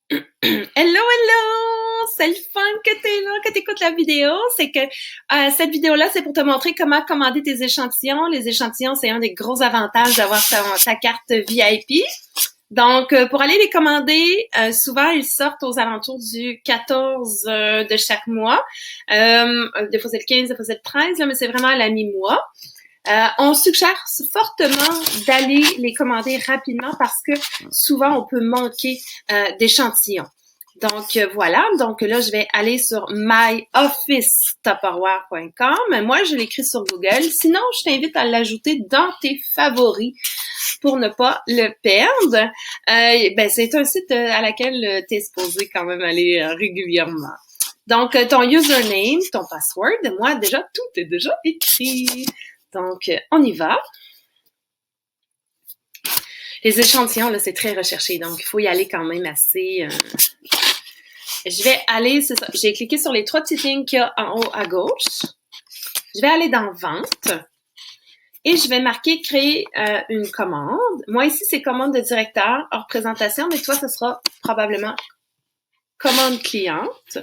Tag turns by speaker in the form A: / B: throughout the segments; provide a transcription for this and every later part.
A: Hello, hello! C'est le fun que t'es là, que t'écoutes la vidéo. C'est que cette vidéo-là, c'est pour te montrer comment commander tes échantillons. Les échantillons, c'est un des gros avantages d'avoir ta carte VIP. Donc, pour aller les commander, souvent, ils sortent aux alentours du 14 de chaque mois. Des fois, c'est le 15, des fois, c'est le 13, là, mais c'est vraiment à la mi-mois. On suggère fortement d'aller les commander rapidement parce que souvent, on peut manquer d'échantillons. Donc, voilà. Donc, là, je vais aller sur myofficetupperware.com. Moi, je l'écris sur Google. Sinon, je t'invite à l'ajouter dans tes favoris pour ne pas le perdre. C'est un site à laquelle tu es supposé quand même aller régulièrement. Donc, ton username, ton password, moi, déjà, tout est déjà écrit. Donc, on y va. Les échantillons, là, c'est très recherché, donc il faut y aller quand même assez... Je vais aller, c'est ça, j'ai cliqué sur les 3 petites lignes qu'il y a en haut à gauche. Je vais aller dans Vente et je vais marquer Créer une commande. Moi, ici, c'est commande de directeur hors présentation, mais toi, ce sera probablement commande cliente,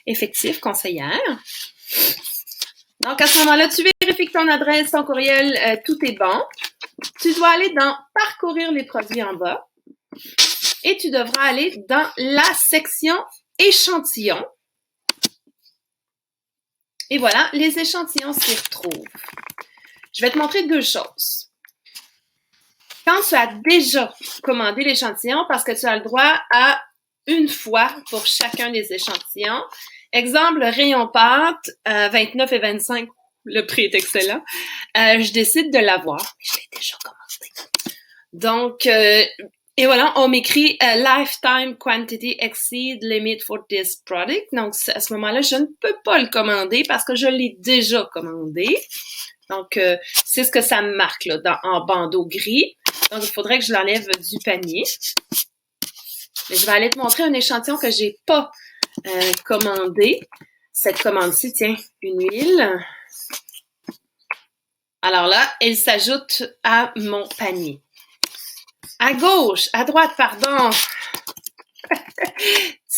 A: effectif, conseillère. Donc, à ce moment-là, tu vérifies que ton adresse, ton courriel, tout est bon. Tu dois aller dans Parcourir les produits en bas et tu devras aller dans la section Échantillons. Et voilà, les échantillons s'y retrouvent. Je vais te montrer 2 choses. Quand tu as déjà commandé l'échantillon, parce que tu as le droit à une fois pour chacun des échantillons. Exemple, rayon pâte, 29 et 25, le prix est excellent. Je décide de l'avoir. Je l'ai déjà commandé. Donc, et voilà, on m'écrit Lifetime Quantity Exceed Limit for this product. Donc, à ce moment-là, je ne peux pas le commander parce que je l'ai déjà commandé. Donc, c'est ce que ça me marque là, en bandeau gris. Donc, il faudrait que je l'enlève du panier. Mais je vais aller te montrer un échantillon que j'ai pas commandé. Cette commande-ci, tiens, une huile. Alors là, elle s'ajoute à mon panier. À gauche, à droite, pardon.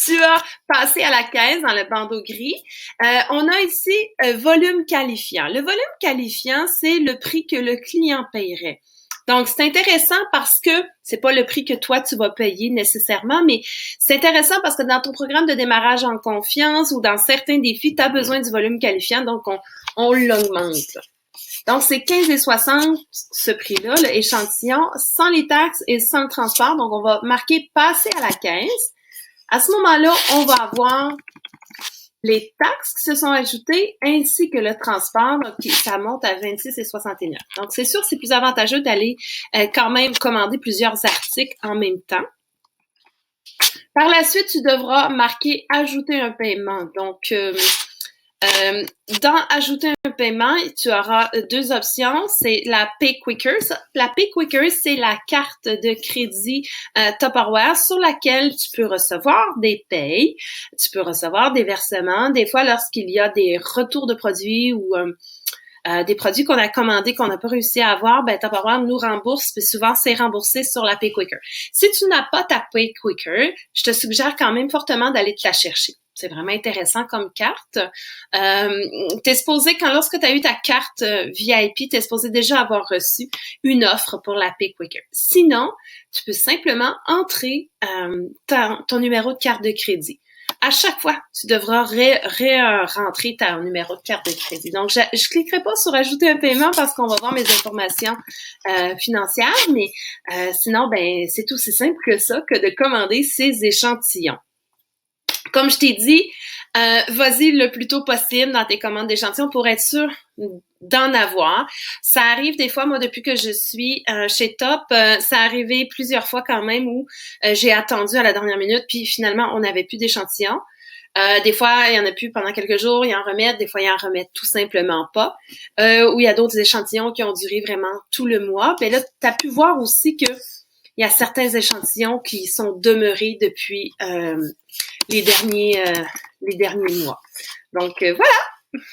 A: Tu as passé à la caisse dans le bandeau gris. On a ici volume qualifiant. Le volume qualifiant, c'est le prix que le client paierait. Donc, c'est intéressant parce que c'est pas le prix que toi, tu vas payer nécessairement, mais c'est intéressant parce que dans ton programme de démarrage en confiance ou dans certains défis, tu as besoin du volume qualifiant, donc on l'augmente. Donc, c'est 15,60 ce prix-là, l'échantillon, sans les taxes et sans le transport. Donc, on va marquer « Passer à la caisse ». À ce moment-là, on va avoir les taxes qui se sont ajoutées ainsi que le transport, donc ça monte à 26,69. Donc, c'est sûr, c'est plus avantageux d'aller quand même commander plusieurs articles en même temps. Par la suite, tu devras marquer « Ajouter un paiement ». Donc, dans Ajouter un paiement, tu auras 2 options. C'est la Pay Quicker. La Pay Quicker, c'est la carte de crédit Tupperware sur laquelle tu peux recevoir des payes, tu peux recevoir des versements. Des fois, lorsqu'il y a des retours de produits ou des produits qu'on a commandés qu'on n'a pas réussi à avoir, ben Tupperware nous rembourse, puis souvent c'est remboursé sur la Pay Quicker. Si tu n'as pas ta Pay Quicker, je te suggère quand même fortement d'aller te la chercher. C'est vraiment intéressant comme carte. T'es supposé, lorsque tu as eu ta carte VIP, t'es supposé déjà avoir reçu une offre pour la Pay Quicker. Sinon, tu peux simplement entrer ton numéro de carte de crédit. À chaque fois, tu devras rentrer ton numéro de carte de crédit. Donc, je cliquerai pas sur ajouter un paiement parce qu'on va voir mes informations financières, mais sinon, ben c'est aussi simple que ça, que de commander ces échantillons. Comme je t'ai dit, vas-y le plus tôt possible dans tes commandes d'échantillons pour être sûr d'en avoir. Ça arrive des fois, moi, depuis que je suis chez Top, ça arrivé plusieurs fois quand même où j'ai attendu à la dernière minute, puis finalement, on n'avait plus d'échantillons. Des fois, il y en a plus pendant quelques jours, ils en remettent, des fois, ils en remettent tout simplement pas. Ou il y a d'autres échantillons qui ont duré vraiment tout le mois. Puis là, tu as pu voir aussi que il y a certains échantillons qui sont demeurés depuis les derniers mois. Donc, voilà!